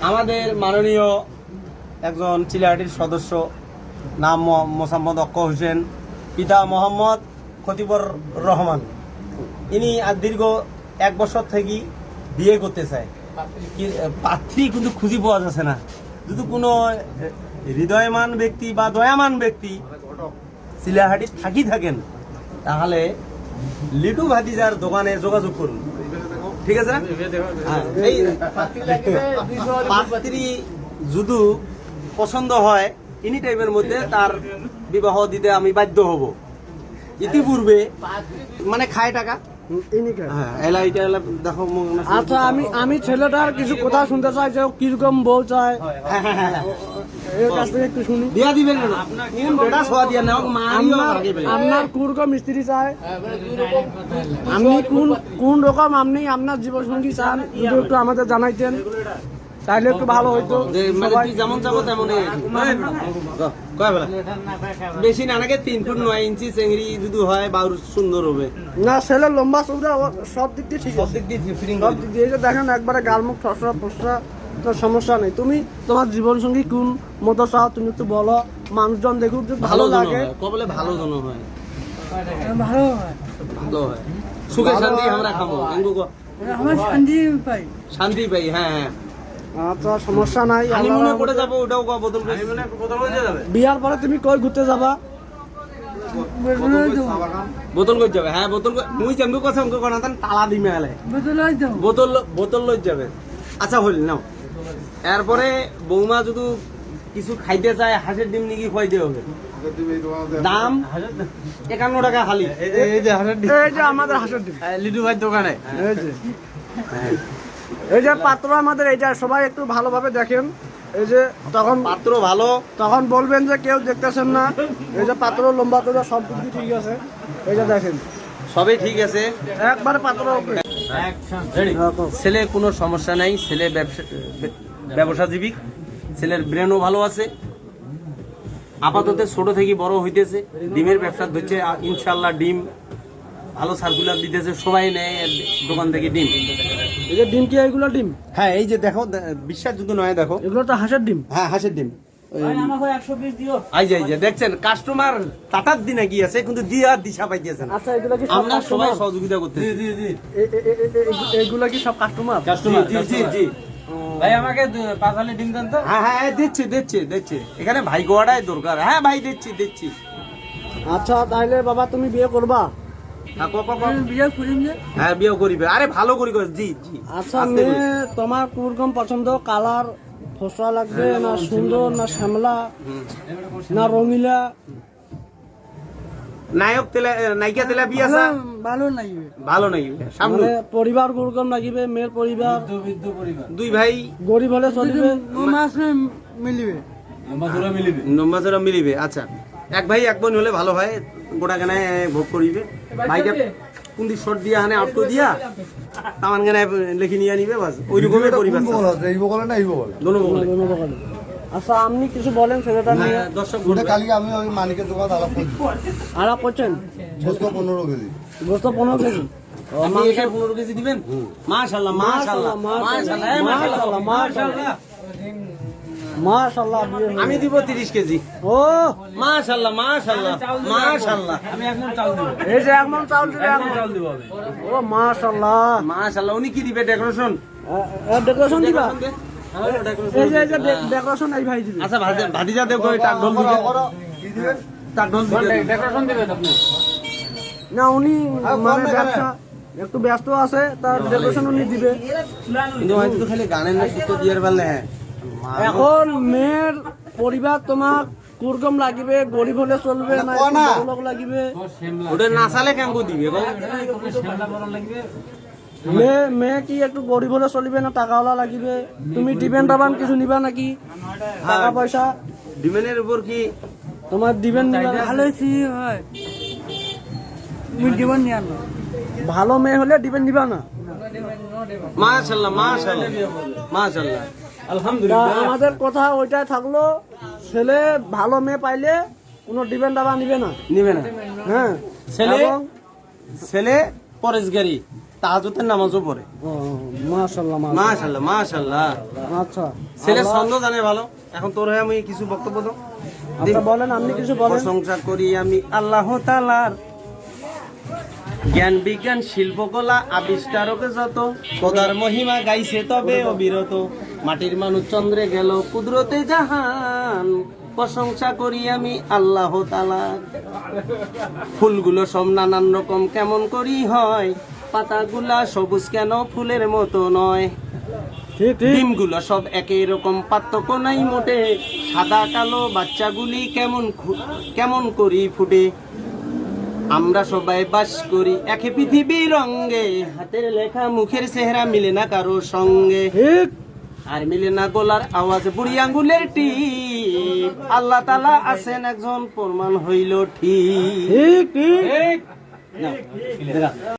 আমাদের মাননীয় একজন চিলাহাটির সদস্য, নাম মোসাম্মদ অক্কা হোসেন, পিতা মোহাম্মদ খতিবুর রহমান। ইনি আর দীর্ঘ 1 বছর থেকে বিয়ে করতে চায়, পাত্রী কিন্তু খুঁজে পাওয়া যাচ্ছে না। যদি কোনো হৃদয়মান ব্যক্তি বা দয়ামান ব্যক্তি চিলাহাটি থাকেন, তাহলে লিটু ভাতিজার দোকানে যোগাযোগ করুন, ঠিক আছে না? এই পাত্রী যদি পছন্দ হয় এনি টাইমের মধ্যে তার বিবাহ দিতে আমি বাধ্য হব। ইতিপূর্বে মানে খায় টাকা। আচ্ছা, আমি ছেলেটার কিছু কথা শুনতে চাই, যে কিরকম বউ চায় এর কাছ থেকে একটু শুনি। দিয়া দিবেন আপনার কোন স্ত্রী চায়, আপনি কোন রকম আপনি আপনার জীবনসঙ্গী চান, যদি একটু আমাদের জানাইতেন তাহলে একটু ভালো হইতো। যেমন যাবো তেমনই বেশি না, নাকি 3 ফুট 9 ইঞ্চি চেংড়ি যদি হয় বাউর সুন্দর হবে না। ছেলে লম্বা চৌড়া সব দিক দিয়ে ঠিক আছে, সব দিক দিয়ে সব দিক দিয়ে। দেখেন একবারে গালমুখ ঠসরা ফসরা, তো সমস্যা নেই। তুমি তোমার জীবনসঙ্গী কোন মতো চাও তুমি একটু বলো, মানুষজন দেখুক যে ভালো লাগে। কবলে ভালো জন হয়, ভালো হয়, ভালো হয়, সুখে শান্তি আমরা খাবো, আমার শান্তি পাই, শান্তি পাই। হ্যাঁ হ্যাঁ, আচ্ছা সমস্যা নাই। আমি মনে করে যাবো, ওটাও বদল যাবে। বিয়ার পরে তুমি কই ঘুরতে যাবা? বোতল লই যাবে। হ্যাঁ বোতল মুই চামু কথা অঙ্ক কোনা তান তালা দিমে আলে বোতল বোতল লই যাবে। আচ্ছা হল নাও। এরপরে বৌমা যদি কিছু খাইতে চায়, হাঁসের ডিম নাকি খুয়াই দিয়ে হবে। দাম 51 টাকা খালি। এই যে হাঁসের ডিম, এই যে আমাদের হাঁসের ডিম লিটু ভাই দোকানে। এই যে পাত্র আমাদের, এইটা সবাই একটু ভালোভাবে দেখেন। এই যে তখন পাত্র ভালো, তখন বলবেন যে কেউ দেখতেছেন না। এই যে পাত্র লম্বা তো সব কিছু ঠিক আছে, এই যে দেখেন সবই ঠিক আছে, একবারে পাত্র। ছেলে কোনো সমস্যা নাই, ছেলে ব্যবসাজীবী, ছেলের ব্রেনও ভালো আছে। আপাতত ছোট থেকে বড় হইতেছে, ডিমের ব্যবসা ধরছে। ইনশাল্লাহ ডিম ভালো সার্কুলার দিতেছে, সবাই নেয় দোকান থেকে ডিম। এই যে ডিম কি এইগুলো ডিম? হ্যাঁ এই যে দেখো, বিশ্বাস যদি নয় দেখো, এগুলো তো হাঁসের ডিম। হ্যাঁ হাঁসের ডিম। দেখছেন কাস্টমার টাটার দিনে কি আছে, কিন্তু দিয়া দিশা পাইতেছে না। আচ্ছা, এগুলো কি আমরা সবাই সহযোগিতা করতেছি। এগুলো কি সব কাস্টমার? জি জি জি ভাই, আমাকে 5 হালি ডিম দেন তো। হ্যাঁ হ্যাঁ দিচ্ছি দিচ্ছি দিচ্ছি, এখানে ভাই গোয়াটাই দরকার। হ্যাঁ ভাই দিচ্ছি দিচ্ছি। আচ্ছা তাহলে বাবা তুমি বিয়ে করবা? হ্যাঁ বিয়ে করিবে। আরে ভালো করি। জি জি। আচ্ছা মেয়ে তোমার কোরকম পছন্দ? কালার ফসা লাগবে না সুন্দর, না শ্যামলা, না রঙিলা? নায়ক নায়িকা তেলাপিয়া আছে, ভালো লাগবে, ভালো লাগবে। সামনে পরিবার কোরকম লাগিবে? মেয়ের পরিবার দুই ভাই গরিব হলে চলিবে, মিলিবে, লম্বা চড়া মিলিবে। আচ্ছা এক ভাই এক বোন হলে ভালো হয়, গোটা গানায় ভোগ করিবে। ভাইটা কুন্দি শর্ট দিয়া হানে আউট দিয়া তামান গানায় লিখে নিয়ে নিবে, বাস ওই রকমের পরিবার। এই বগলে না এই বগলে? দোনো বগলে। আচ্ছা আপনি কিছু বলেন ছেলেটা নিয়ে। দর্শক কালকে আমি ওই মালিকের দোকান আলাপ করছেন? গোস্ত 15 কেজি। গোস্ত 15 কেজি। আপনি এখানে 15 কেজি দিবেন? মাশাআল্লাহ মাশাআল্লাহ মাশাআল্লাহ মাশাআল্লাহ মাশাআল্লাহ মাশাআল্লাহ। আমি দিব 30 কেজি। ও মাশাআল্লাহ মাশাআল্লাহ মাশাআল্লাহ। আমি 1 মণ চাল দেব। এই যে 1 মণ চাল দিলে 1 মণ চাল দেব আমি। ও মাশাআল্লাহ মাশাআল্লাহ। উনি কি দিবে? ডেকোরেশন? ডেকোরেশন দিবা? এই যে ডেকোরেশন এই ভাই দিবে। আচ্ছা ভাতিজা দেব, টাক ঢোল দিবে। কি দিবেন? টাক ঢোল দিবে, ডেকোরেশন দিবে আপনি? না উনি মানে ব্যবসা একটু ব্যস্ত আছে, তার ডেকোরেশন উনি দিবে। কিন্তু হয়তো তো খালি গানের না সুতো দিয়ার পারলে। হ্যাঁ এখন মেয়ের পরিবার তোমার কোরকম লাগিবে? গরিব হলে চলবে না বড় লোক লাগিবে? ওটা নাচালে কেন দিবে? মেয়ে কি একটু গরিব হলে চলিবে না টাকাওয়ালা লাগিবে? তুমি দিবেন দাবান কিছু নিবা নাকি? টাকা পয়সা ডিমেনের উপর কি তোমার দিবেন নিবা? ভালো মেয়ে হলে দিবেন নিবা না? মাশাআল্লাহ মাশাআল্লাহ মাশাআল্লাহ আলহামদুলিল্লাহ। আমাদের কথা ওইটাই থাকলো, ছেলে ভালো মেয়ে পাইলে কোনো দিবেন দাবা নিবে না, নিবে না। হ্যাঁ। ছেলে ছেলে পরেশগারি, তাহাজ্জুদের নামাজও পড়ে। মাশাআল্লাহ মাশাআল্লাহ মাশাআল্লাহ। আচ্ছা ছেলে ছন্দ জানে ভালো। এখন তোর হয়ে আমি কিছু বক্তব্য দাও। আচ্ছা বলেন, আপনি কিছু বলেন। প্রশংসা করি আমি আল্লাহ তাআলার, জ্ঞান বিজ্ঞান শিল্পকলা আবিষ্কারক যত, খোদার মহিমা গাইছে তবে অবিরত, মাটির মানুষ চন্দ্রে গেল কুদরতে জাহান, প্রশংসা করি আমি আল্লাহ তাআলার। ফুলগুলো সব নানান রকম কেমন করি হয়, পাতাগুলা সবুজ কেন ফুলের মতো নয়, ঠিক ঠিক। ডিমগুলো সব একই রকম পার্থক্য নাই মোটে, সাদা কালো বাচ্চাগুলি কেমন করি ফুটে, আমরা সবাই বাস করি একে পৃথিবীর রঙ্গে, হাতের লেখা মুখের চেহারা মিলে না কারো সঙ্গে, ঠিক আর মিলে না গলার আওয়াজ বুড়ি আঙ্গুলের টিপ, আল্লাহ তাআলা আছেন একজন প্রমাণ হইল ঠিক। ঠিক ঠিক। ঠিক।